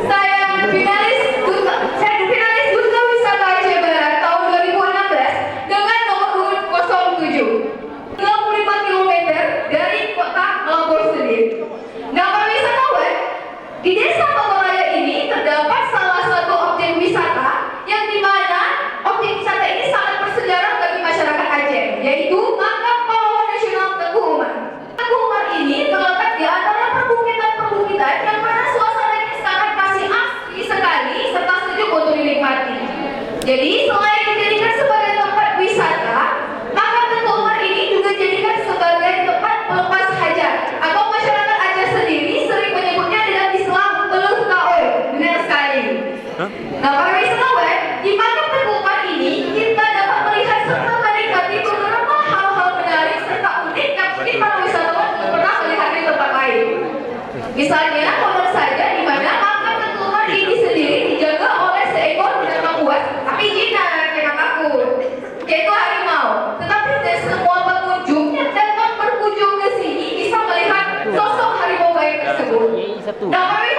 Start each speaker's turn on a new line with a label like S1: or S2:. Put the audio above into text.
S1: Saya finalis Duta Wisata Aceh Barat tahun 2016 dengan nomor urut 07, 25 km dari kota Melambor sendiri. Nah, para wisatawan, di Desa Bambalaya ini terdapat salah satu objek wisata yang dimana objek wisata ini sangat bersejarah bagi masyarakat Aceh, yaitu Makam Pahlawan Nasional Teguh Umar. Teguh Umar ini terletak di antara perbukitan yang mana suasananya sangat masih asri sekali serta sejuk untuk dinikmati. Jadi selain dijadikan sebagai tempat wisata, Makam Teguh Umar ini juga dijadikan sebagai tempat pelepas hajat atau masyarakat Aceh sendiri sering menyebutnya dengan Islam Beluh Kaoi. Benar sekali. Nah, para wisatawan, di Makam Teguh Umar ini kita dapat melihat serta menikmati beberapa hal-hal menarik serta unik yang mungkin para wisatawan belum pernah melihat di tempat lain. Misalnya, konon saja di mana Makam Teguh Umar ini sendiri dijaga oleh seekor binatang buas, tapi jinak yang takut, yaitu harimau. Tetapi tidak semua pengunjung yang datang berkunjung ke sini bisa melihat sosok harimau gaib tersebut. Nah, para